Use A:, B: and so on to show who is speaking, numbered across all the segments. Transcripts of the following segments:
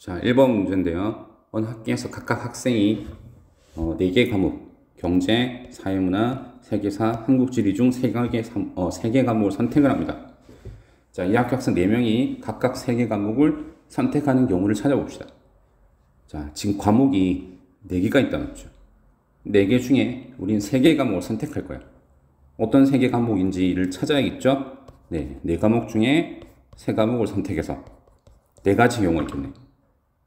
A: 자, 1번 문제인데요. 어느 학교에서 각각 학생이 4개 과목, 경제, 사회문화, 세계사, 한국지리 중 3개 과목을 선택을 합니다. 자, 이 학교 학생 4명이 각각 3개 과목을 선택하는 경우를 찾아봅시다. 자, 지금 과목이 4개가 있다는 거죠. 4개 중에 우린 3개 과목을 선택할 거야. 어떤 3개 과목인지를 찾아야겠죠? 네, 4과목 중에 3과목을 선택해서 4가지 경우가 있겠네.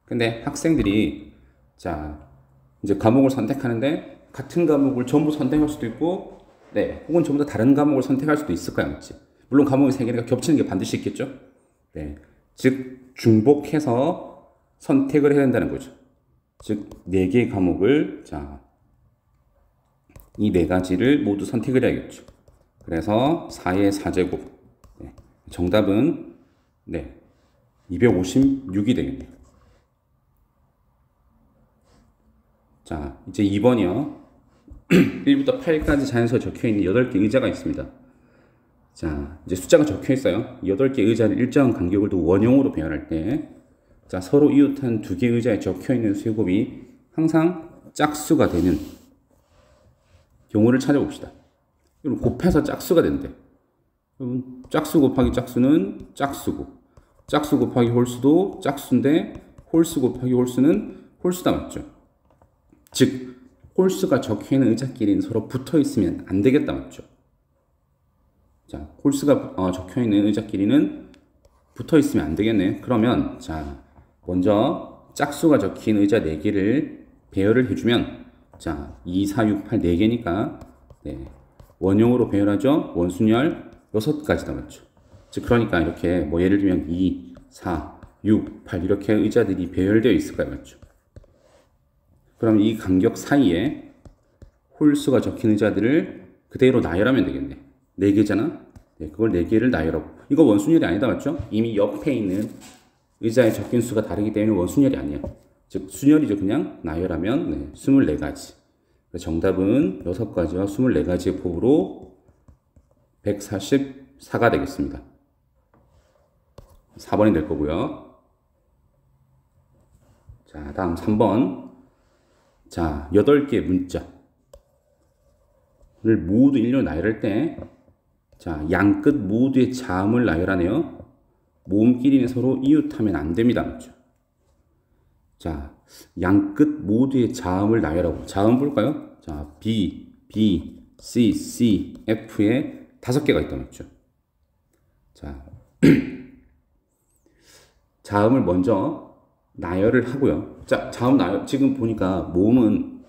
A: 근데 학생들이 자 이제 과목을 선택하는데 같은 과목을 전부 선택할 수도 있고 네 혹은 전부 다 다른 과목을 선택할 수도 있을 거야. 맞지? 물론 과목이 3개니까 겹치는 게 반드시 있겠죠. 네, 즉 중복해서 선택을 해야 된다는 거죠. 즉 4개의 과목을 자 이 4가지를 모두 선택을 해야겠죠. 그래서 4의 4제곱 네, 정답은 네 256이 되겠네요. 자, 이제 2번이요. 1부터 8까지 자연수가 적혀있는 8개 의자가 있습니다. 자, 이제 숫자가 적혀있어요. 8개 의자를 일정한 간격을 두 원형으로 배열할 때, 자, 서로 이웃한 2개 의자에 적혀있는 수의 곱이 항상 짝수가 되는 경우를 찾아봅시다. 그럼 곱해서 짝수가 된대. 그럼 짝수 곱하기 짝수는 짝수고, 짝수 곱하기 홀수도 짝수인데, 홀수 곱하기 홀수는 홀수다. 맞죠? 즉 홀수가 적혀있는 의자끼리는 서로 붙어있으면 안 되겠다. 맞죠? 자, 홀수가 적혀있는 의자끼리는 붙어있으면 안 되겠네. 그러면 자 먼저 짝수가 적힌 의자 4개를 배열을 해주면 자 2, 4, 6, 8 4개니까 네, 원형으로 배열하죠. 원순열 6가지다. 맞죠? 즉 그러니까 이렇게 뭐 예를 들면 2, 4, 6, 8 이렇게 의자들이 배열되어 있을 거야. 맞죠? 그럼 이 간격 사이에 홀수가 적힌 의자들을 그대로 나열하면 되겠네. 4개잖아? 네, 그걸 4개를 나열하고. 이거 원순열이 아니다. 맞죠? 이미 옆에 있는 의자에 적힌 수가 다르기 때문에 원순열이 아니야. 즉, 순열이죠. 그냥 나열하면 네, 24가지. 정답은 6가지와 24가지의 곱으로 144가 되겠습니다. 4번이 될 거고요. 자, 다음 3번. 자, 8개의 문자를 모두 일렬로 나열할 때, 자, 양끝 모두의 자음을 나열하네요. 모음끼리는 서로 이웃하면 안 됩니다. 그렇죠? 자, 양끝 모두의 자음을 나열하고, 자음 볼까요? 자, B, B, C, C, F에 5개가 있다. 맞죠? 자, 자음을 먼저 나열을 하고요. 자, 자음 나열, 지금 보니까 모음은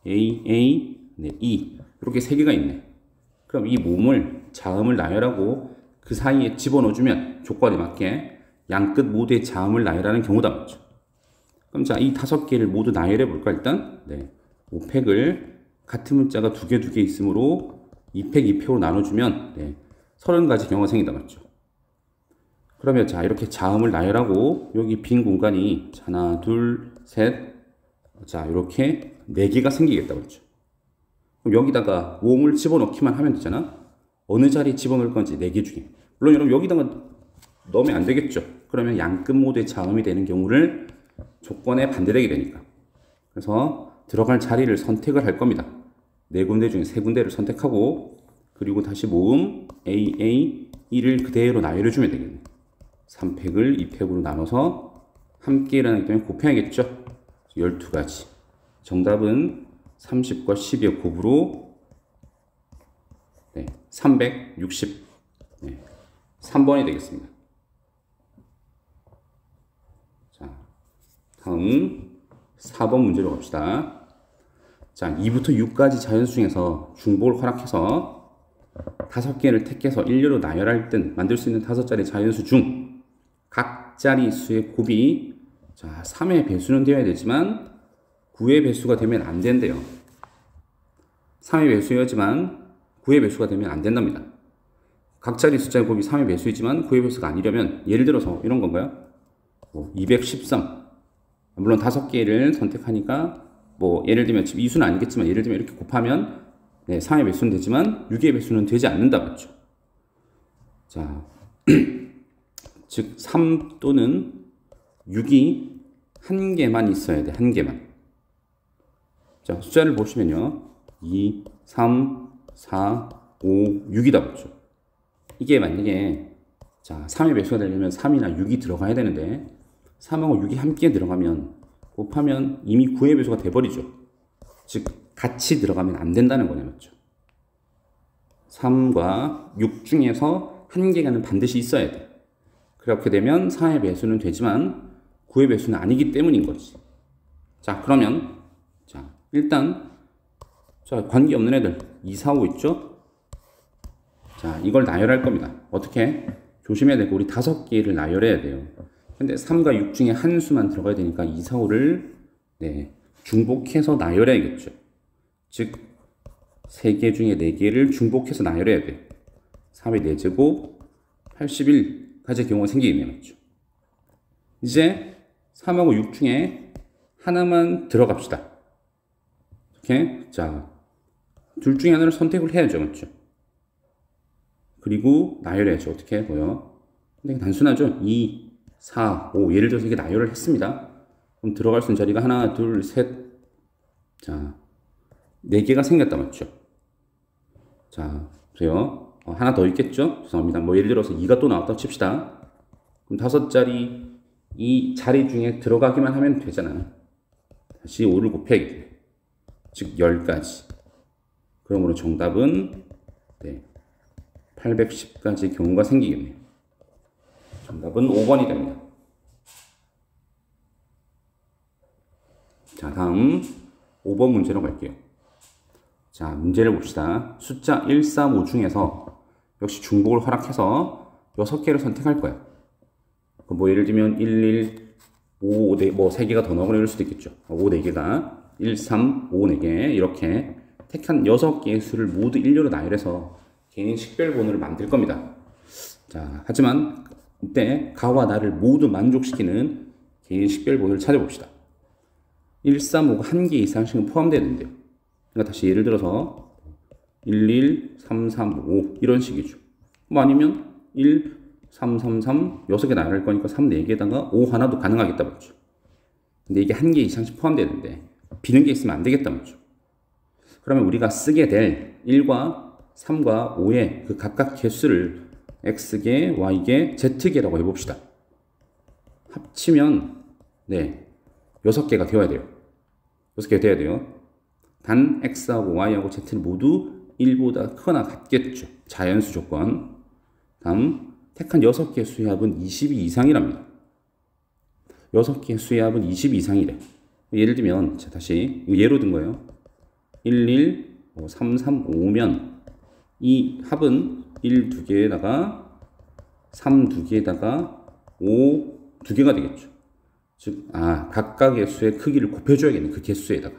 A: A, A, 네, E. 이렇게 3개가 있네. 그럼 이 모음을, 자음을 나열하고 그 사이에 집어넣어주면 조건에 맞게 양끝 모두의 자음을 나열하는 경우다. 맞죠? 그럼 자, 이 5개를 모두 나열해 볼까, 일단? 네. 5팩을 같은 문자가 2개 있으므로 2팩, 2팩으로 나눠주면, 네. 30가지 경우가 생긴다. 맞죠? 그러면 자 이렇게 자음을 나열하고 여기 빈 공간이 하나 둘 셋 자 이렇게 4개가 생기겠다. 그렇죠? 그럼 여기다가 모음을 집어넣기만 하면 되잖아. 어느 자리에 집어넣을 건지 4개 중에. 물론 여러분 여기다가 넣으면 안 되겠죠. 그러면 양끝 모두의 자음이 되는 경우를 조건에 반대되게 되니까. 그래서 들어갈 자리를 선택을 할 겁니다. 4군데 중에 3군데를 선택하고 그리고 다시 모음 A, A, E를 그대로 나열해 주면 되겠네. 3팩을 2팩으로 나눠서 함께 일어나기 때문에 곱해야겠죠. 12가지. 정답은 30과 10의 곱으로 네, 360. 네, 3번이 되겠습니다. 자, 다음 4번 문제로 갑시다. 자, 2부터 6까지 자연수 중에서 중복을 허락해서 5개를 택해서 일렬로 나열할 때 만들 수 있는 5자리 자연수 중 각 자리 수의 곱이 자 3의 배수는 되어야 되지만 9의 배수가 되면 안 된대요. 3의 배수여야지만 9의 배수가 되면 안 된답니다. 각 자리 숫자의 곱이 3의 배수이지만 9의 배수가 아니려면 예를 들어서 이런 건가요? 뭐 213. 물론 5개를 선택하니까 뭐 예를 들면 지금 이 수는 아니겠지만 예를 들면 이렇게 곱하면 네, 3의 배수는 되지만 6의 배수는 되지 않는다. 맞죠? 자 즉 3 또는 6이 한 개만 있어야 돼. 한 개만. 자, 숫자를 보시면요. 2, 3, 4, 5, 6이다 보죠. 이게 만약에 자, 3의 배수가 되려면 3이나 6이 들어가야 되는데 3하고 6이 함께 들어가면 곱하면 이미 9의 배수가 돼버리죠. 즉 같이 들어가면 안 된다는 거냐 맞죠. 3과 6 중에서 한 개가는 반드시 있어야 돼. 그렇게 되면 4의 배수는 되지만 9의 배수는 아니기 때문인 거지. 자, 그러면 자, 일단 자, 관계없는 애들 2, 4, 5 있죠? 자, 이걸 나열할 겁니다. 어떻게? 조심해야 되고 우리 5개를 나열해야 돼요. 근데 3과 6 중에 한 수만 들어가야 되니까 2, 4, 5를 네, 중복해서 나열해야겠죠. 즉 3개 중에 4개를 중복해서 나열해야 돼. 3의 4제곱 81가지의 경우가 생기겠네요. 맞죠? 이제 3하고 6 중에 하나만 들어갑시다. 이렇게 자, 둘 중에 하나를 선택을 해야죠. 맞죠? 그리고 나열해야죠. 어떻게 보여? 근데 단순하죠. 2, 4, 5 예를 들어서 이게 나열을 했습니다. 그럼 들어갈 수 있는 자리가 하나, 둘, 셋. 자, 4개가 생겼다. 맞죠? 자, 보세요. 하나 더 있겠죠? 죄송합니다. 뭐 예를 들어서 2가 또 나왔다 칩시다. 그럼 5자리 이 자리 중에 들어가기만 하면 되잖아요. 다시 5를 곱해야겠네. 즉 10가지. 그러므로 정답은 네, 810가지의 경우가 생기겠네요. 정답은 5번이 됩니다. 자, 다음 5번 문제로 갈게요. 자, 문제를 봅시다. 숫자 1, 3, 5 중에서 역시 중복을 허락해서 6개를 선택할 거야. 뭐 예를 들면 1, 1, 5, 4, 뭐 3개가 더 나오거나 이럴 수도 있겠죠. 5, 4개가 1, 3, 5, 4개 이렇게 택한 6개의 수를 모두 일렬로 나열해서 개인 식별번호를 만들 겁니다. 자, 하지만 이때 가와 나를 모두 만족시키는 개인 식별번호를 찾아봅시다. 1, 3, 5가 1개 이상씩은 포함되는데요. 그러니까 다시 예를 들어서 1, 1, 3, 3, 5 이런 식이죠. 뭐 아니면 1, 3, 3, 3 6개 나열할 거니까 3, 4개에다가 5 하나도 가능하겠다 맞죠. 근데 이게 1개 이상씩 포함되는데 비는 게 있으면 안 되겠다 맞죠. 그러면 우리가 쓰게 될 1과 3과 5의 그 각각 개수를 x개, y개, z개라고 해봅시다. 합치면 네 6개가 되어야 돼요. 6개가 되어야 돼요. 단 x하고 y하고 z는 모두 1보다 크거나 같겠죠. 자연수 조건. 다음 택한 6개의 수의 합은 20이 이상이랍니다. 6개의 수의 합은 20 이상이래. 예를 들면 자, 다시 예로 든 거예요. 1, 1, 3, 3, 5면 이 합은 1, 2개에다가 3, 2개에다가 5, 2개가 되겠죠. 즉, 각각의 수의 크기를 곱해줘야겠네. 그 개수에다가.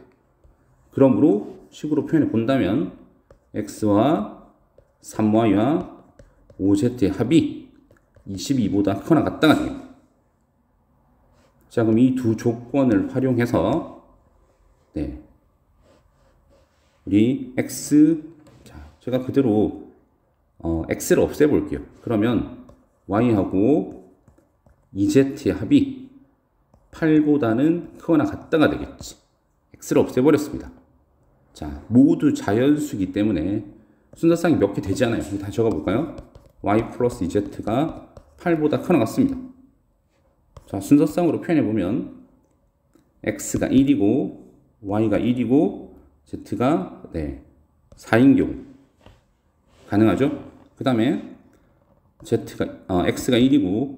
A: 그러므로 식으로 표현해 본다면 x와 3y와 5z의 합이 22보다 크거나 같다가 되겠네요. 자, 그럼 이 두 조건을 활용해서 네, 우리 x 자, 제가 그대로 x를 없애볼게요. 그러면 y하고 2z의 합이 8보다는 크거나 같다가 되겠지. x를 없애버렸습니다. 자, 모두 자연수이기 때문에 순서상이 몇 개 되지 않아요. 다시 적어볼까요? y 플러스 2z가 8보다 크거나 같습니다. 자, 순서상으로 표현해보면 x가 1이고 y가 1이고 z가 4인 경우 가능하죠? 그 다음에 x가 1이고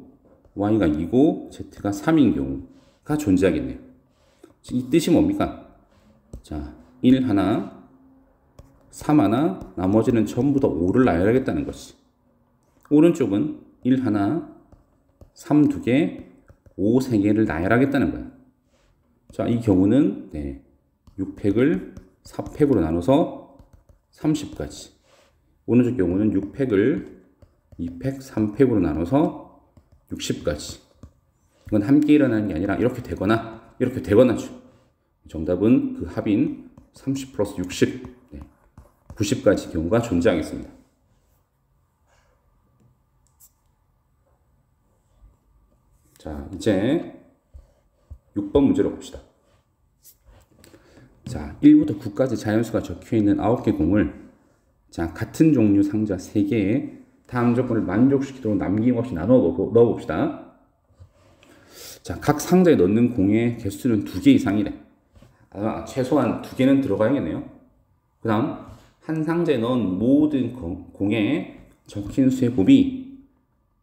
A: y가 2고 z가 3인 경우가 존재하겠네요. 이 뜻이 뭡니까? 자, 1 하나, 3 하나, 나머지는 전부 다 5를 나열하겠다는 것이. 오른쪽은 1 하나, 3 2개, 5 3개를 나열하겠다는 거야. 자, 이 경우는 6팩을 4팩으로 나눠서 30까지. 오른쪽 경우는 6팩을 2팩, 3팩으로 나눠서 60까지. 이건 함께 일어나는 게 아니라 이렇게 되거나 이렇게 되거나죠. 정답은 그 합인 30 플러스 60, 90까지 경우가 존재하겠습니다. 자, 이제 6번 문제로 봅시다. 자, 1부터 9까지 자연수가 적혀있는 9개 공을 자, 같은 종류 상자 3개에 다음 조건을 만족시키도록 남김없이 넣어봅시다. 자, 각 상자에 넣는 공의 개수는 2개 이상이래. 최소한 2개는 들어가야겠네요. 그 다음 한 상자에 넣은 모든 공에 적힌 수의 곱이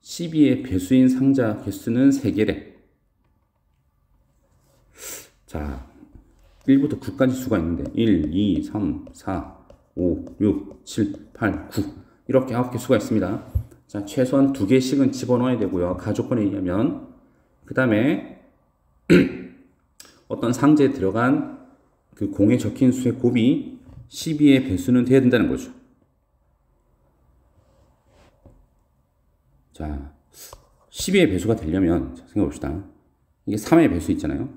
A: 12의 배수인 상자 개수는 3개래. 자, 1부터 9까지 수가 있는데 1, 2, 3, 4, 5, 6, 7, 8, 9 이렇게 9개 수가 있습니다. 자, 최소한 2개씩은 집어넣어야 되고요. 가조건에 의하면. 그 다음에 어떤 상자에 들어간 그 공에 적힌 수의 곱이 12의 배수는 돼야 된다는 거죠. 자, 12의 배수가 되려면 생각해 봅시다. 이게 3의 배수 있잖아요.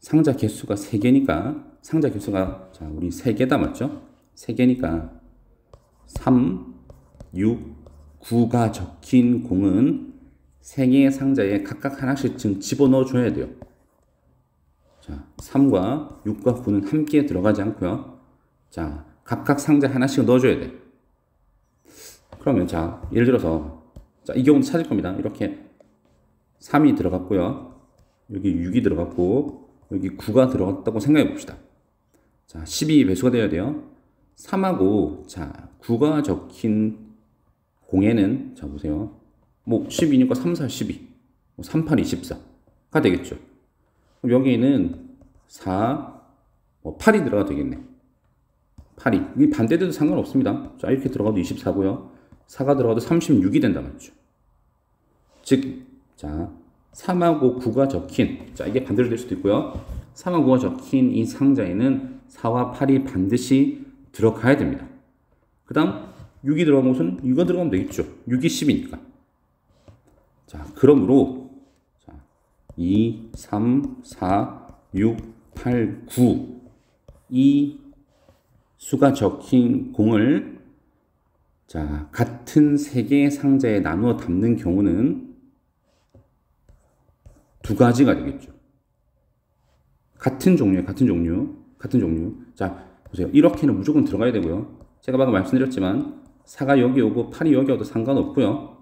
A: 상자 개수가 3개니까 상자 개수가 자, 우리 3개다 맞죠? 3개니까 3, 6, 9가 적힌 공은 3개의 상자에 각각 하나씩 지금 집어넣어 줘야 돼요. 자, 3과 6과 9는 함께 들어가지 않고요. 자, 각각 상자 하나씩 넣어줘야 돼. 그러면 자, 예를 들어서 자, 이 경우도 찾을 겁니다. 이렇게 3이 들어갔고요. 여기 6이 들어갔고 여기 9가 들어갔다고 생각해 봅시다. 자, 12 배수가 되어야 돼요. 3하고 자, 9가 적힌 공에는 자, 보세요. 뭐 12니까 3, 4, 12. 3, 8, 24가 되겠죠. 그럼 여기에는 4, 8이 들어가도 되겠네. 8이. 이 반대돼도 상관없습니다. 자, 이렇게 들어가도 24고요. 4가 들어가도 36이 된다 맞죠. 즉, 자, 3하고 9가 적힌, 자, 이게 반대로 될 수도 있고요. 3하고 9가 적힌 이 상자에는 4와 8이 반드시 들어가야 됩니다. 그 다음, 6이 들어간 곳은 6가 들어가면 되겠죠. 6이 10이니까. 자, 그러므로, 자, 2, 3, 4, 6, 8, 9. 이 수가 적힌 공을 자, 같은 3개의 상자에 나누어 담는 경우는 2가지가 되겠죠. 같은 종류에 같은 종류. 자, 보세요. 이렇게는 무조건 들어가야 되고요. 제가 방금 말씀드렸지만 4가 여기 오고 8이 여기 와도 상관없고요.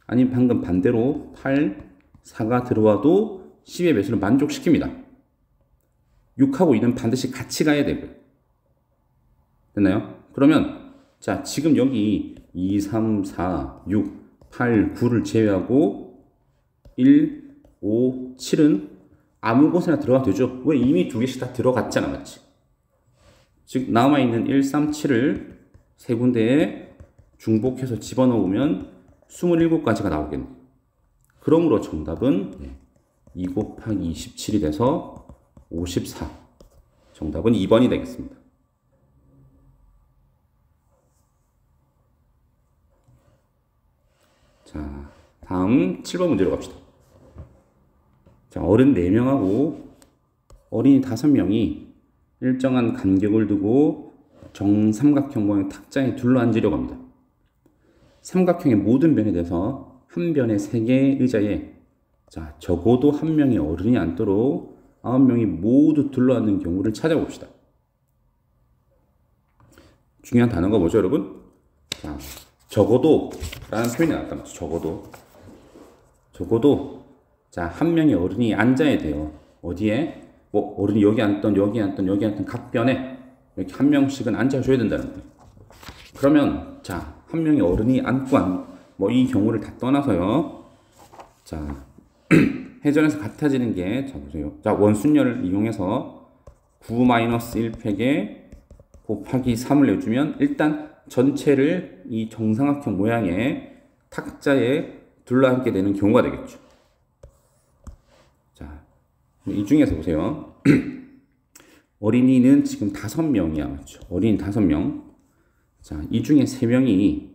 A: 아니면 방금 반대로 8, 4가 들어와도 10의 배수를 만족시킵니다. 6하고 2는 반드시 같이 가야 되고요. 됐나요? 그러면 자, 지금 여기 2, 3, 4, 6, 8, 9를 제외하고 1, 5, 7은 아무 곳에나 들어가도 되죠. 왜? 이미 2개씩 다 들어갔잖아, 맞지? 즉 남아있는 1, 3, 7을 세 군데에 중복해서 집어넣으면 27가지가 나오겠네. 그러므로 정답은 2 곱하기 27이 돼서 54. 정답은 2번이 되겠습니다. 자, 다음 7번 문제로 갑시다. 자, 어른 4명하고 어린이 5명이 일정한 간격을 두고 정삼각형 모양 탁자에 둘러앉으려고 합니다. 삼각형의 모든 변에 대해서 한 변의 3개의 의자에 자, 적어도 한 명의 어른이 앉도록 9명이 모두 둘러앉는 경우를 찾아봅시다. 중요한 단어가 뭐죠, 여러분? 자, 적어도 라는 표현이 나왔단 말이죠. 적어도 자, 한 명의 어른이 앉아야 돼요. 어디에? 뭐 어른이 여기 앉던 각 변에 이렇게 한 명씩은 앉아줘야 된다는 거예요. 그러면 자, 한 명의 어른이 앉고 뭐 이 경우를 다 떠나서요. 자, 해전에서 같아지는 게 자, 보세요. 자, 원순열을 이용해서 9-1팩에 곱하기 3을 내주면 일단 전체를 이 정삼각형 모양의 탁자에 둘러앉게 되는 경우가 되겠죠. 자, 이 중에서 보세요. 어린이는 지금 5명이야. 맞죠? 어린이 5명. 자, 이 중에 3명이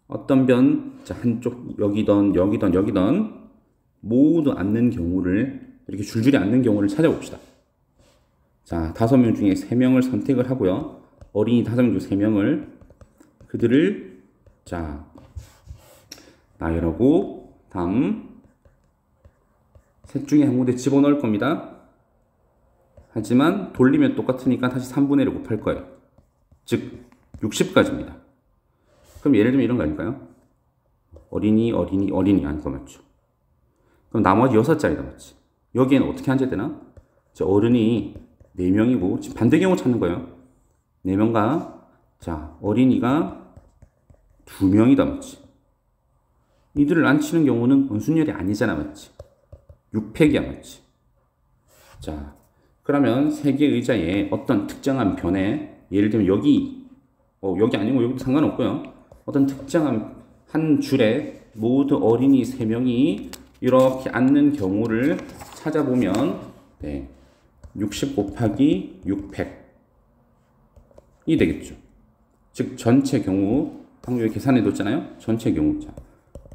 A: 어떤 변, 자, 한쪽 여기던 모두 앉는 경우를 이렇게 줄줄이 앉는 경우를 찾아봅시다. 자, 5명 중에 3명을 선택을 하고요. 어린이 5명 중 3명을 그들을 자, 나열하고 다음 셋 중에 한 군데 집어넣을 겁니다. 하지만 돌리면 똑같으니까 다시 3분의 1을 곱할 거예요. 즉 60까지입니다. 그럼 예를 들면 이런 거 아닐까요? 어린이 안 맞죠. 그럼 나머지 6자리 남았지. 여기에는 어떻게 앉아야 되나? 어른이 4명이고 지금 반대 경우 찾는 거예요. 4명과 자 어린이가 2명이다 맞지. 이들을 앉히는 경우는 원순열이 아니잖아 맞지. 6팩이야 맞지. 자 그러면 3개의 의자에 어떤 특정한 변에 예를 들면 여기 아니고 여기도 상관없고요. 어떤 특정한 한 줄에 모두 어린이 3명이 이렇게 앉는 경우를 찾아보면 60 곱하기 6팩이 되겠죠. 즉 전체 경우 방금 여기 계산해 뒀잖아요. 전체 경우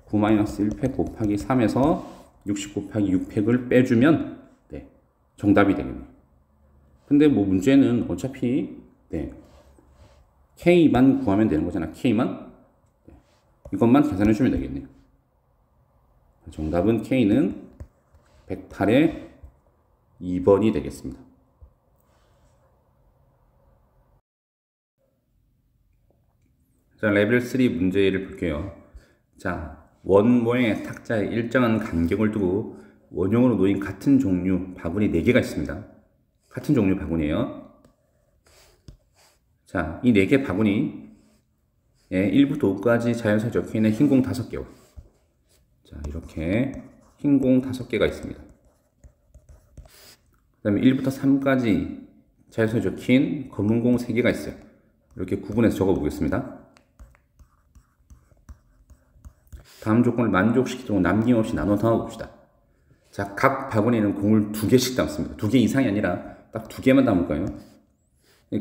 A: 9-1팩 곱하기 3에서 60 곱하기 6팩을 빼주면 정답이 되겠네요. 근데 뭐 문제는 어차피 K만 구하면 되는 거잖아. K만 이것만 계산해 주면 되겠네요. 정답은 K는 108의 2번이 되겠습니다. 자, 레벨 3 문제를 볼게요. 자, 원 모양의 탁자에 일정한 간격을 두고 원형으로 놓인 같은 종류 바구니 4개가 있습니다. 같은 종류 바구니예요. 자, 이 4개 바구니에 1부터 5까지 자연스레 적혀있는 흰 공 5개와 자, 이렇게 흰 공 5개가 있습니다. 그 다음에 1부터 3까지 자연스레 적힌 검은 공 3개가 있어요. 이렇게 구분해서 적어 보겠습니다. 다음 조건을 만족시키도록 남김없이 나눠 담아봅시다. 자, 각 바구니에는 공을 2개씩 담습니다. 2개 이상이 아니라 딱 2개만 담을 거예요.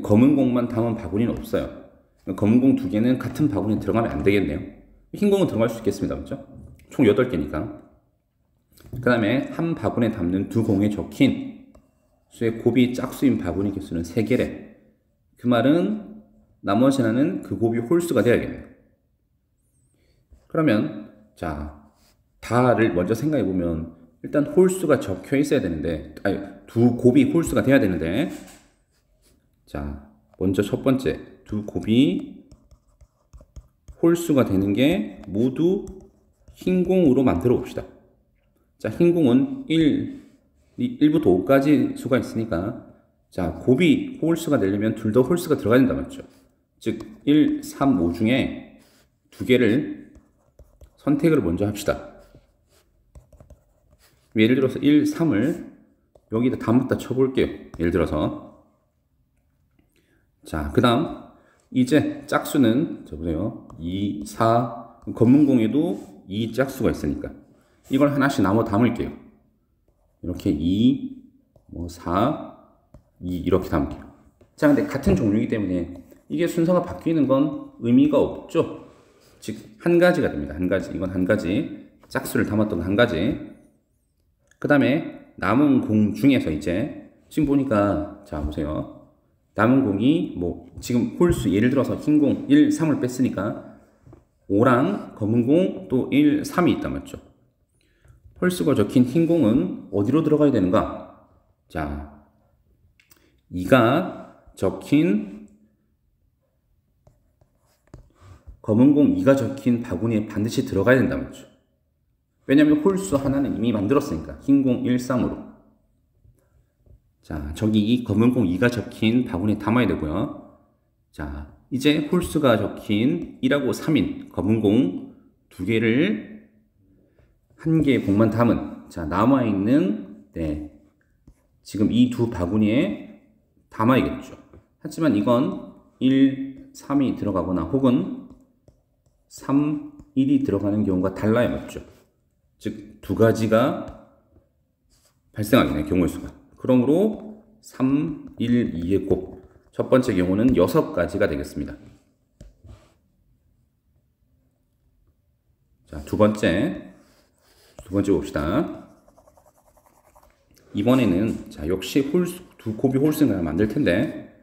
A: 검은 공만 담은 바구니는 없어요. 검은 공 2개는 같은 바구니에 들어가면 안 되겠네요. 흰 공은 들어갈 수 있겠습니다. 그렇죠? 총 8개니까. 그 다음에 한 바구니에 담는 2공에 적힌 수의 곱이 짝수인 바구니 개수는 3개래. 그 말은 나머지 하나는 그 곱이 홀수가 돼야겠네요. 그러면 자, 다를 먼저 생각해 보면 일단 홀수가 적혀 있어야 되는데, 아니, 2 곱이 홀수가 돼야 되는데, 자, 먼저 첫 번째 2 곱이 홀수가 되는 게 모두 흰 공으로 만들어 봅시다. 자, 흰 공은 1부터 5까지 수가 있으니까, 자, 곱이 홀수가 되려면 둘 다 홀수가 들어가야 된다 맞죠? 즉, 1, 3, 5 중에 2개를 선택을 먼저 합시다. 예를 들어서 1, 3을 여기다 담았다 쳐볼게요. 예를 들어서. 자, 그 다음, 이제 짝수는, 보세요. 2, 4, 검은 공에도 2 짝수가 있으니까. 이걸 하나씩 나눠 담을게요. 이렇게 2, 4, 2 이렇게 담을게요. 자, 근데 같은 종류이기 때문에 이게 순서가 바뀌는 건 의미가 없죠. 즉, 한 가지가 됩니다. 한 가지. 이건 한 가지. 짝수를 담았던 한 가지. 그 다음에 남은 공 중에서 이제 지금 보니까 자 보세요. 남은 공이 지금 홀수 예를 들어서 흰 공 1, 3을 뺐으니까 5랑 검은 공 또 1, 3이 있다 맞죠? 홀수가 적힌 흰 공은 어디로 들어가야 되는가? 자, 2가 적힌 검은 공 2가 적힌 바구니에 반드시 들어가야 된다 맞죠? 왜냐면 홀수 하나는 이미 만들었으니까 흰 공 1, 3으로 자, 저기 이 검은 공 2가 적힌 바구니에 담아야 되고요. 자, 이제 홀수가 적힌 1하고 3인 검은 공 2개를 한 개의 공만 담은 자, 남아있는 지금 이 두 바구니에 담아야겠죠. 하지만 이건 1, 3이 들어가거나 혹은 3, 1이 들어가는 경우가 달라야 맞죠. 즉 두 가지가 발생하겠네요. 경우의 수가. 그러므로 3, 1, 2의 곱. 첫 번째 경우는 6가지가 되겠습니다. 자, 두 번째 봅시다. 이번에는 자, 역시 홀수, 두 곱이 홀수인가 만들 텐데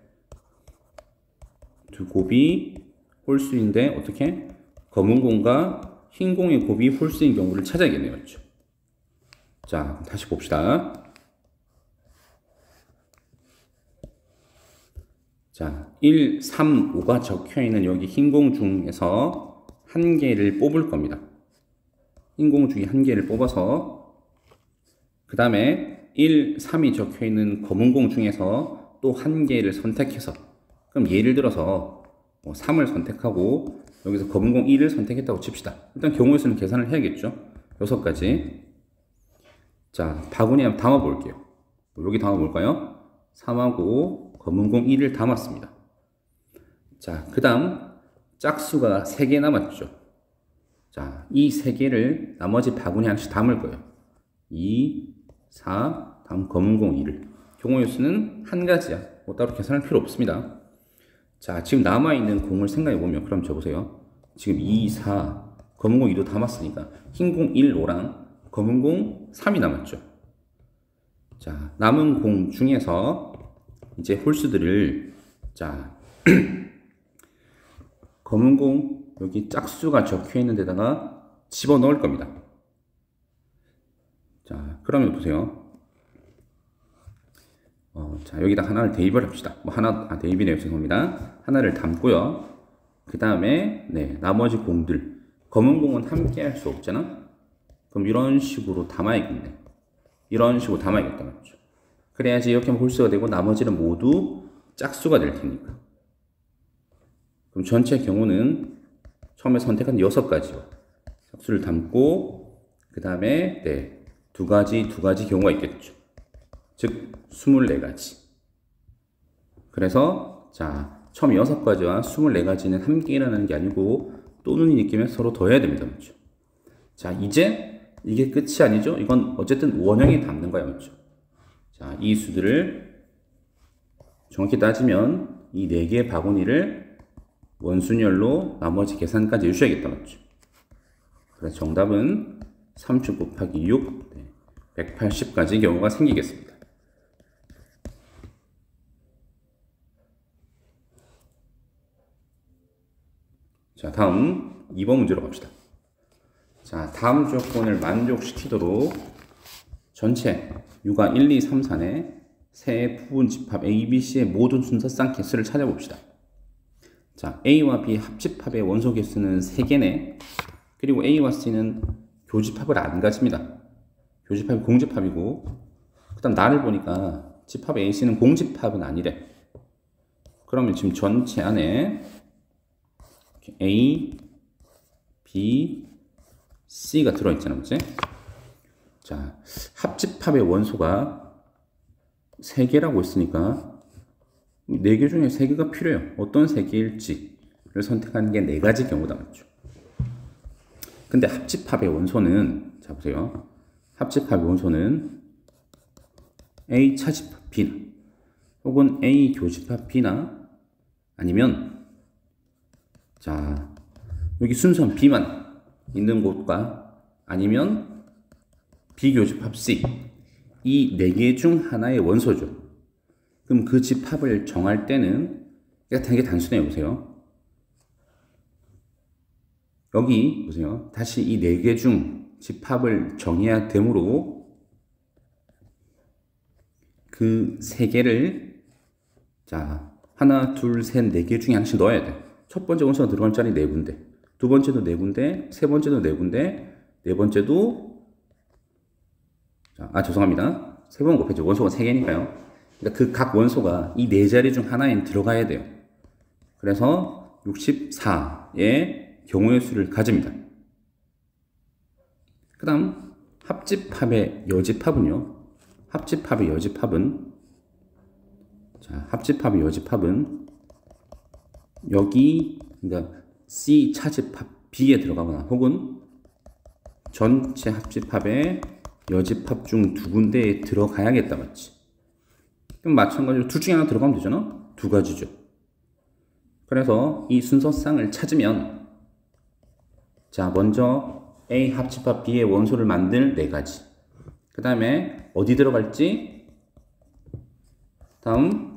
A: 두 곱이 홀수인데 어떻게? 검은 공과 흰 공의 곱이 홀수인 경우를 찾아야겠네요. 그렇죠? 자, 다시 봅시다. 자, 1, 3, 5가 적혀 있는 여기 흰 공 중에서 한 개를 뽑을 겁니다. 흰 공 중에 한 개를 뽑아서 그 다음에 1, 3이 적혀 있는 검은 공 중에서 또 한 개를 선택해서, 그럼 예를 들어서 3을 선택하고 여기서 검은 공 1을 선택했다고 칩시다. 일단 경우의 수는 계산을 해야겠죠. 6가지. 자, 바구니 한번 담아 볼게요. 여기 담아 볼까요? 3하고 검은 공 1을 담았습니다. 자, 그 다음 짝수가 3개 남았죠. 자, 이 3개를 나머지 바구니 하나씩 담을 거예요. 2, 4, 다음 검은 공 1을. 경우의 수는 한 가지야. 뭐 따로 계산할 필요 없습니다. 자, 지금 남아있는 공을 생각해 보면, 그럼 적으세요. 지금 2, 4, 검은 공 2도 담았으니까 흰 공 1, 5랑 검은 공 3이 남았죠. 자, 남은 공 중에서 이제 홀수들을, 자, 검은 공 여기 짝수가 적혀 있는 데다가 집어 넣을 겁니다. 자, 그러면 보세요. 자, 여기다 하나를 대입을 합시다. 대입이네요. 죄송합니다. 하나를 담고요. 그 다음에, 네, 나머지 공들. 검은 공은 함께 할 수 없잖아? 그럼 이런 식으로 담아야겠네. 이런 식으로 담아야겠다. 맞죠? 그래야지 이렇게 하면 홀수가 되고 나머지는 모두 짝수가 될 테니까. 그럼 전체 경우는 처음에 선택한 6가지요. 짝수를 담고, 그 다음에, 네, 두 가지 경우가 있겠죠. 즉 24가지. 그래서 자, 처음 6가지와 24가지는 함께 일어나는 게 아니고 또는 느끼면 서로 더해야 됩니다. 맞죠? 자, 이제 이게 끝이 아니죠. 이건 어쨌든 원형에 담는 거야. 맞죠? 자, 이 수들을 정확히 따지면 이 4개의 바구니를 원순열로 나머지 계산까지 해주셔야겠다. 맞죠? 그래서 정답은 3축 곱하기 6, 180가지 경우가 생기겠습니다. 자, 다음 2번 문제로 갑시다. 자, 다음 조건을 만족시키도록 전체 유가 1, 2, 3, 4의 세 부분 집합 A, B, C의 모든 순서상 개수를 찾아봅시다. 자, A와 B 합집합의 원소 개수는 3개네. 그리고 A와 C는 교집합을 안 가집니다. 교집합이 공집합이고, 그 다음 나를 보니까 집합 A, C는 공집합은 아니래. 그러면 지금 전체 안에 A, B, C가 들어있잖아, 그치? 자, 합집합의 원소가 3개라고 했으니까 4개 중에 3개가 필요해요. 어떤 3개일지를 선택하는 게 4가지 경우다, 맞죠? 근데 합집합의 원소는, 자, 보세요. 합집합의 원소는 A 차집합 B나 혹은 A 교집합 B나 아니면, 자, 여기 순서는 B만 있는 곳과 아니면 비교집합 C, 이 4개 중 하나의 원소죠. 그럼 그 집합을 정할 때는 되게 단순해요. 보세요. 여기 보세요. 다시 이 4개 중 집합을 정해야 되므로 그 3개를, 자, 하나, 둘, 셋, 4개 중에 하나씩 넣어야 돼. 첫 번째 원소가 들어갈 자리 4군데, 두 번째도 4군데, 세 번째도 4군데, 네 번째도, 자, 죄송합니다. 세 번 곱했죠. 원소가 3개니까요. 그러니까 그 각 원소가 이 4자리 중 하나에 들어가야 돼요. 그래서 64의 경우의 수를 가집니다. 그 다음 합집합의 여집합은요. 합집합의 여집합은, 자, 합집합의 여집합은 여기, 그러니까 C 차집합 B에 들어가거나 혹은 전체 합집합의 여집합 중 2군데에 들어가야겠다, 맞지? 그럼 마찬가지로 둘 중에 하나 들어가면 되잖아? 2가지죠. 그래서 이 순서상을 찾으면, 자, 먼저 A 합집합 B의 원소를 만들 4가지. 그 다음에 어디 들어갈지, 다음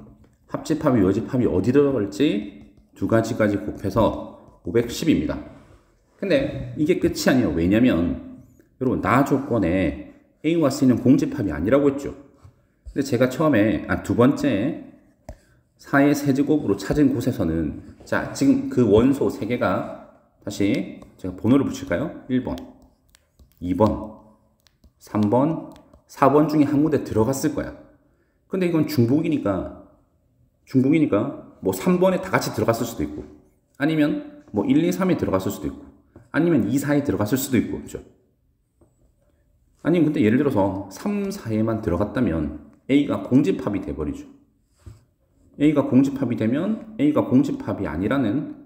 A: 합집합이 여집합이 어디 들어갈지 2가지까지 곱해서 510입니다. 근데 이게 끝이 아니에요. 왜냐면 여러분, 나 조건에 A와 C는 공집합이 아니라고 했죠. 근데 제가 처음에 두 번째 4의 세제곱으로 찾은 곳에서는 자, 지금 그 원소 3개가 다시 제가 번호를 붙일까요? 1번, 2번, 3번, 4번 중에 한 군데 들어갔을 거야. 근데 이건 중복이니까 뭐 3번에 다 같이 들어갔을 수도 있고 아니면 뭐 1, 2, 3에 들어갔을 수도 있고 아니면 2, 4에 들어갔을 수도 있고 그렇죠? 아니면 근데 예를 들어서 3, 4에만 들어갔다면 A가 공집합이 돼버리죠. A가 공집합이 되면 A가 공집합이 아니라는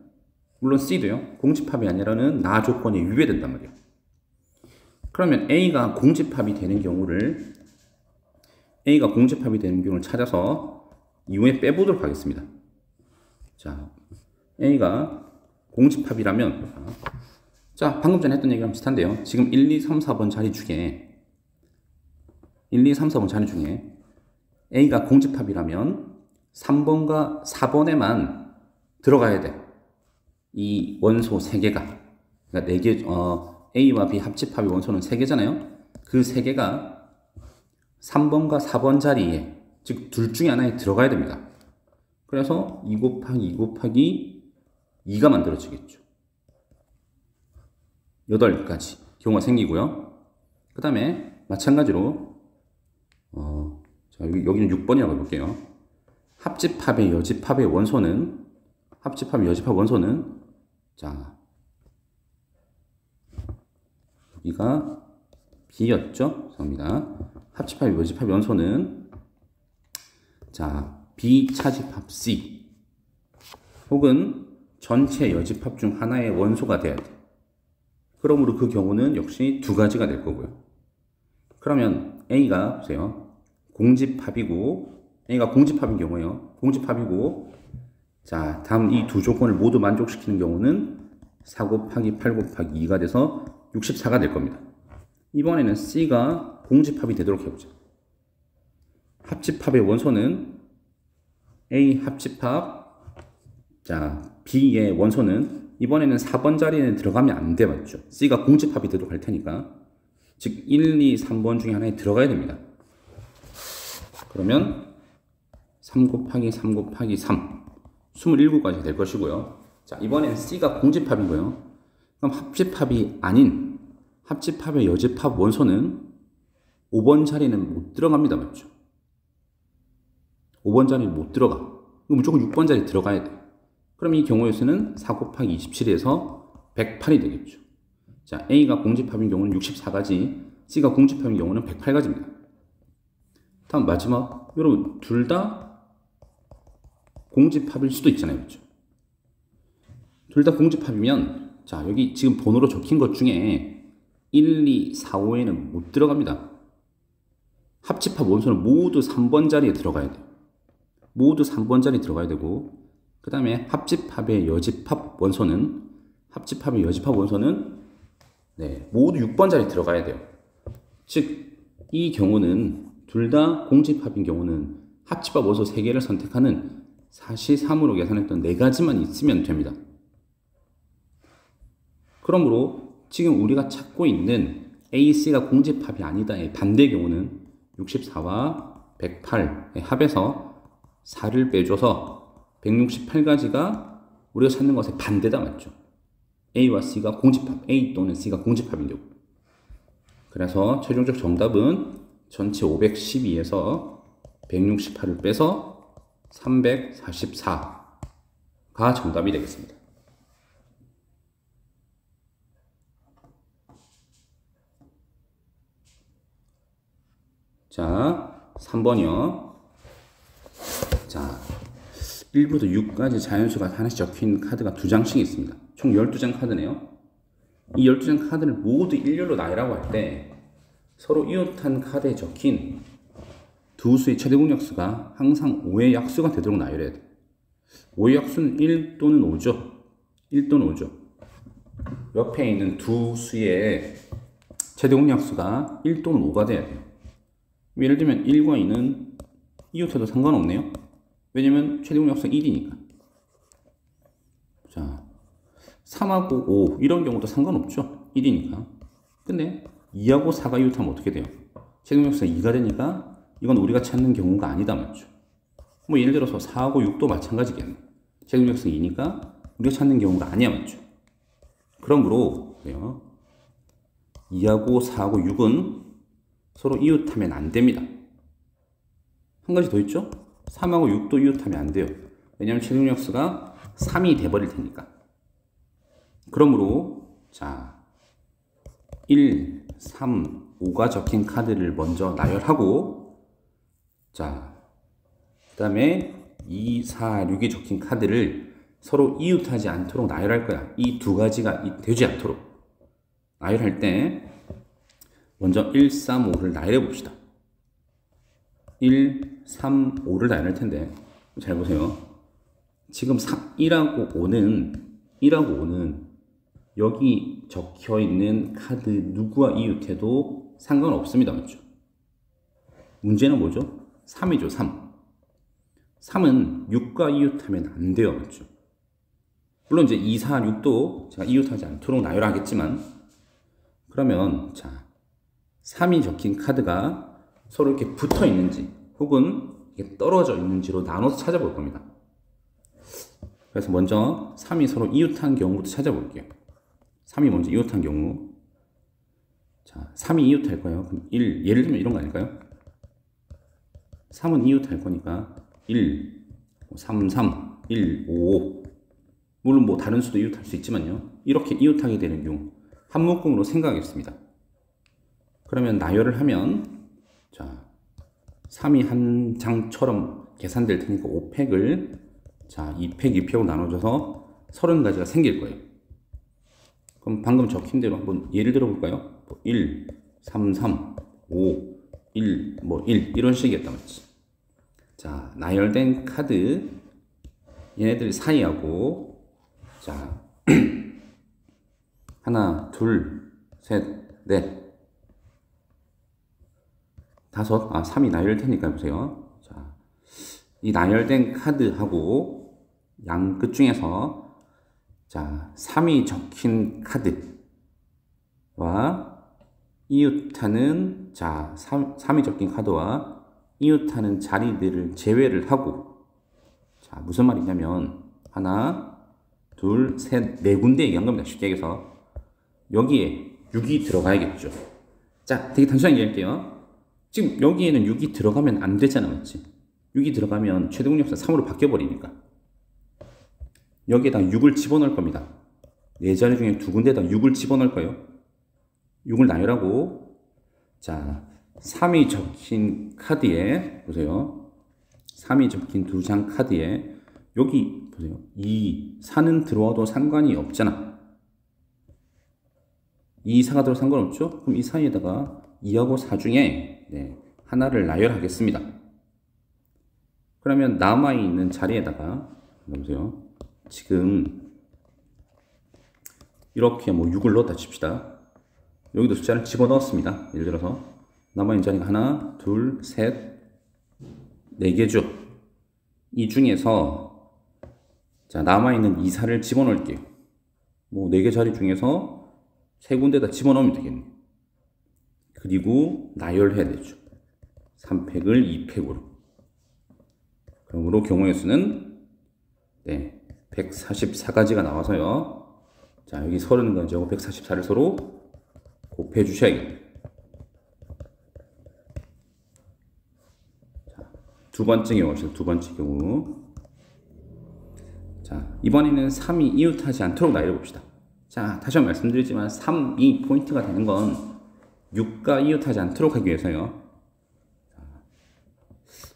A: 물론 C도요. 공집합이 아니라는 나 조건에 위배된단 말이에요. 그러면 A가 공집합이 되는 경우를 찾아서 이후에 빼보도록 하겠습니다. 자, A가 공집합이라면 자, 방금 전에 했던 얘기랑 비슷한데요. 지금 1, 2, 3, 4번 자리 중에 A가 공집합이라면 3번과 4번에만 들어가야 돼. 이 원소 3개가. 그러니까 4개, A와 B 합집합의 원소는 3개잖아요. 그 3개가 3번과 4번 자리에, 즉, 둘 중에 하나에 들어가야 됩니다. 그래서 2 곱하기 2 곱하기 2가 만들어지겠죠. 8가지 경우가 생기고요. 그 다음에 마찬가지로 자, 여기는 6번이라고 해볼게요. 합집합의 여집합의 원소는 자, 여기가 B였죠? 죄송합니다. 합집합의 여집합의 원소는 자, B 차집합 C 혹은 전체 여집합 중 하나의 원소가 돼야 돼. 그러므로 그 경우는 역시 2가지가 될 거고요. 그러면 A가 보세요. A가 공집합인 경우에요. 공집합이고, 자, 다음 이 두 조건을 모두 만족시키는 경우는 4 곱하기 8 곱하기 2가 돼서 64가 될 겁니다. 이번에는 C가 공집합이 되도록 해보자. 합집합의 원소는 A 합집합, 자, B의 원소는 이번에는 4번 자리에 들어가면 안 돼, 맞죠? C가 공집합이 되도록 할 테니까. 즉, 1, 2, 3번 중에 하나에 들어가야 됩니다. 그러면 3 곱하기 3 곱하기 3, 27가지 될 것이고요. 자, 이번엔 C가 공집합인 거예요. 그럼 합집합이 아닌 합집합의 여집합 원소는 5번 자리는 못 들어갑니다, 맞죠? 5번 자리는 못 들어가. 무조건 6번 자리에 들어가야 돼. 그럼 이 경우에서는 4 곱하기 27에서 108이 되겠죠. 자, A가 공집합인 경우는 64가지, C가 공집합인 경우는 108가지입니다. 다음 마지막, 여러분 둘 다 공집합일 수도 있잖아요, 그렇죠? 둘 다 공집합이면 자, 여기 지금 번호로 적힌 것 중에 1, 2, 4, 5에는 못 들어갑니다. 합집합 원소는 모두 3번 자리에 들어가야 돼요. 모두 3번 자리에 들어가야 되고, 그 다음에 합집합의 여집합 원소는 네, 모두 6번 자리에 들어가야 돼요. 즉, 이 경우는 둘 다 공집합인 경우는 합집합 원소 3개를 선택하는 사시삼으로 계산했던 4가지만 있으면 됩니다. 그러므로 지금 우리가 찾고 있는 A, C가 공집합이 아니다의 반대 경우는 64와 108의 합에서 4를 빼줘서 168가지가 우리가 찾는 것의 반대다, 맞죠? A와 C가 공집합, A 또는 C가 공집합인 경우. 그래서 최종적 정답은 전체 512에서 168을 빼서 344가 정답이 되겠습니다. 자, 3번이요. 자, 1부터 6까지 자연수가 하나씩 적힌 카드가 2장씩 있습니다. 총 12장 카드네요. 이 12장 카드를 모두 일렬로 나열하고 할 때 서로 이웃한 카드에 적힌 두 수의 최대 공약수가 항상 5의 약수가 되도록 나열해야 돼. 5의 약수는 1 또는 5죠. 1 또는 5죠. 옆에 있는 두 수의 최대 공약수가 1 또는 5가 돼야 돼요. 예를 들면 1과 2는 이웃해도 상관없네요. 왜냐면 최대 공약수가 1이니까. 자, 3하고 5 이런 경우도 상관없죠. 1이니까. 근데 2하고 4가 이웃하면 어떻게 돼요? 최종역수가 2가 되니까 이건 우리가 찾는 경우가 아니다 맞죠? 뭐 예를 들어서 4하고 6도 마찬가지겠네. 최종역수가 2니까 우리가 찾는 경우가 아니야 맞죠? 그러므로 2하고 4하고 6은 서로 이웃하면 안 됩니다. 한 가지 더 있죠? 3하고 6도 이웃하면 안 돼요. 왜냐하면 최종역수가 3이 돼버릴 테니까. 그러므로 자 1, 3, 5가 적힌 카드를 먼저 나열하고 자 그 다음에 2, 4, 6이 적힌 카드를 서로 이웃하지 않도록 나열할 거야. 이 두 가지가 되지 않도록 나열할 때 먼저 1, 3, 5를 나열해 봅시다. 1, 3, 5를 나열할 텐데 잘 보세요. 지금 1하고 5는 여기 적혀 있는 카드 누구와 이웃해도 상관없습니다. 맞죠? 문제는 뭐죠? 3이죠. 3은 6과 이웃하면 안 돼요. 맞죠? 물론 이제 2, 4, 6도 제가 이웃하지 않도록 나열하겠지만 그러면 자 3이 적힌 카드가 서로 이렇게 붙어 있는지 혹은 이렇게 떨어져 있는지로 나눠서 찾아볼 겁니다. 그래서 먼저 3이 서로 이웃한 경우부터 찾아볼게요. 3이 먼저 이웃한 경우 자 3이 이웃할 거예요. 그럼 1 예를 들면 이런 거 아닐까요? 3은 이웃할 거니까 1, 3, 3, 1, 5 물론 뭐 다른 수도 이웃할 수 있지만요. 이렇게 이웃하게 되는 경우 한 묶음으로 생각하겠습니다. 그러면 나열을 하면 자 3이 한 장처럼 계산될 테니까 5팩을 자 2팩, 2팩으로 나눠줘서 30가지가 생길 거예요. 그럼 방금 적힌 대로 한번 예를 들어 볼까요? 1, 3, 3, 5, 1, 1 이런 식이겠다 맞지? 자 나열된 카드 얘네들 사이하고 자 하나, 둘, 셋, 넷, 다섯, 3이 나열될 테니까 보세요. 자, 이 나열된 카드하고 양 끝 중에서 자 3이 적힌 카드와 이웃하는 자 3이 적힌 카드와 이웃하는 자리들을 제외를 하고 자 무슨 말이냐면 하나, 둘, 셋, 네 군데 얘기한 겁니다. 쉽게 얘기해서 여기에 6이 들어가야겠죠. 자 되게 단순하게 얘기할게요. 지금 여기에는 6이 들어가면 안 되잖아 맞지? 6이 들어가면 최대공역수가 3으로 바뀌어버리니까 여기에다 6을 집어넣을 겁니다. 네 자리 중에 두 군데에다 6을 집어넣을 거예요. 6을 나열하고 자 3이 적힌 카드에 보세요. 3이 적힌 두 장 카드에 여기 보세요. 2, 4는 들어와도 상관이 없잖아. 2, 4가 들어도 상관없죠? 그럼 이 사이에다가 2하고 4 중에 하나를 나열하겠습니다. 그러면 남아있는 자리에다가 보세요. 지금 이렇게 뭐 6을 넣었다 칩시다. 여기도 숫자를 집어넣었습니다. 예를 들어서 남아있는 자리가 하나, 둘, 셋, 4개죠. 이 중에서 자 남아있는 2, 4를 집어넣을게요. 뭐 4개 자리 중에서 3군데다 집어넣으면 되겠네요. 그리고 나열해야 되죠. 3팩을 2팩으로. 그러므로 경우의 수는 144가지가 나와서요. 자 여기 30가지하고 144를 서로 곱해 주셔야겠네요. 자, 두 번째 경우 봅시다. 두 번째 경우. 자 이번에는 3이 이웃하지 않도록 나열해 봅시다. 자 다시 한번 말씀드리지만 3이 포인트가 되는 건 6과 이웃하지 않도록 하기 위해서요.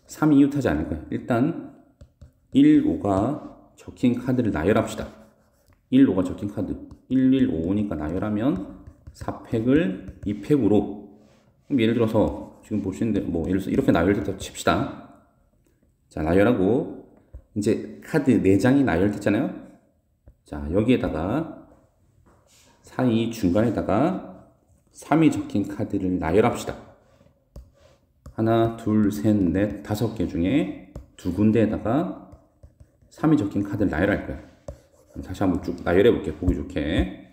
A: 3이 이웃하지 않을 거예요. 일단 1, 5가 적힌 카드를 나열합시다. 1, 5가 적힌 카드 1, 1, 5니까 나열하면 4팩을 2팩으로 예를 들어서 지금 보시는데 뭐 예를 들어서 이렇게 나열됐다고 칩시다. 자 나열하고 이제 카드 4장이 나열됐잖아요. 자 여기에다가 사이 중간에다가 3이 적힌 카드를 나열합시다. 하나, 둘, 셋, 넷, 5개 중에 두 군데에다가 3이 적힌 카드를 나열할 거야. 그럼 다시 한번 쭉 나열해 볼게요. 보기 좋게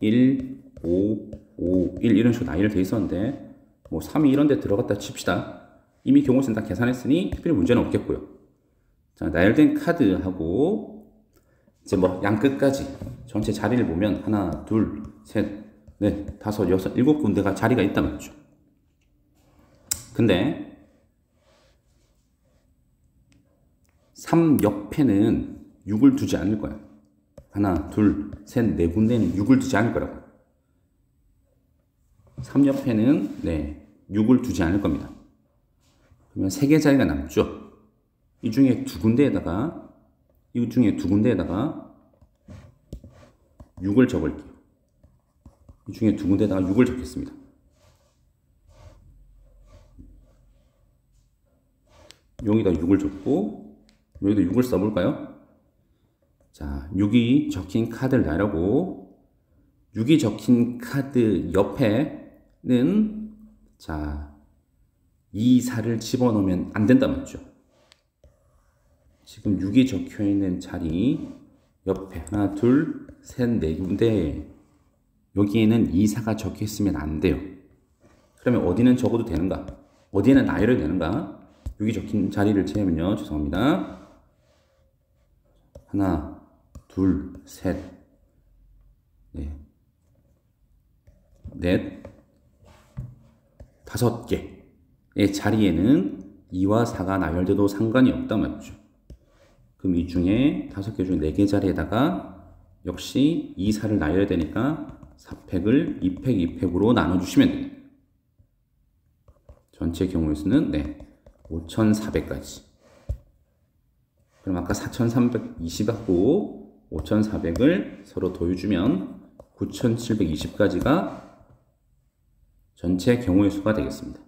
A: 1, 5, 5, 1 이런 식으로 나열되어 있었는데 뭐 3이 이런 데 들어갔다 칩시다. 이미 경우수는 다 계산했으니 특별히 문제는 없겠고요. 자, 나열된 카드하고 이제 뭐 양 끝까지 전체 자리를 보면 하나, 둘, 셋, 넷, 다섯, 여섯, 일곱 군데가 자리가 있다 말이죠. 근데 3 옆에는 6을 두지 않을 거야. 하나, 둘, 셋, 네 군데는 6을 두지 않을 거라고. 3 옆에는 6을 두지 않을 겁니다. 그러면 3개 자리가 남죠. 이 중에 두 군데에다가 6을 적을게요. 이 중에 두 군데에다가 6을 적겠습니다. 여기다 6을 적고 여기도 6을 써볼까요? 자, 6이 적힌 카드를 나열하고 6이 적힌 카드 옆에는 자 2, 4를 집어넣으면 안 된다 맞죠? 지금 6이 적혀 있는 자리 옆에 하나, 둘, 셋, 네 군데 여기에는 2, 4가 적혀 있으면 안 돼요. 그러면 어디는 적어도 되는가? 어디에는 나열해도 되는가? 6이 적힌 자리를 채우면요. 죄송합니다. 하나, 둘, 셋, 넷, 5개의 자리에는 2와 4가 나열돼도 상관이 없다 말이죠. 그럼 이 중에 5개 중에 4개 자리에다가 역시 2, 4를 나열해야 되니까 4팩을 2팩, 2팩으로 나눠주시면 됩니다. 전체 경우의 수는 5,400까지. 그럼 아까 4,320하고 5,400을 서로 더해주면 9,720까지가 전체 경우의 수가 되겠습니다.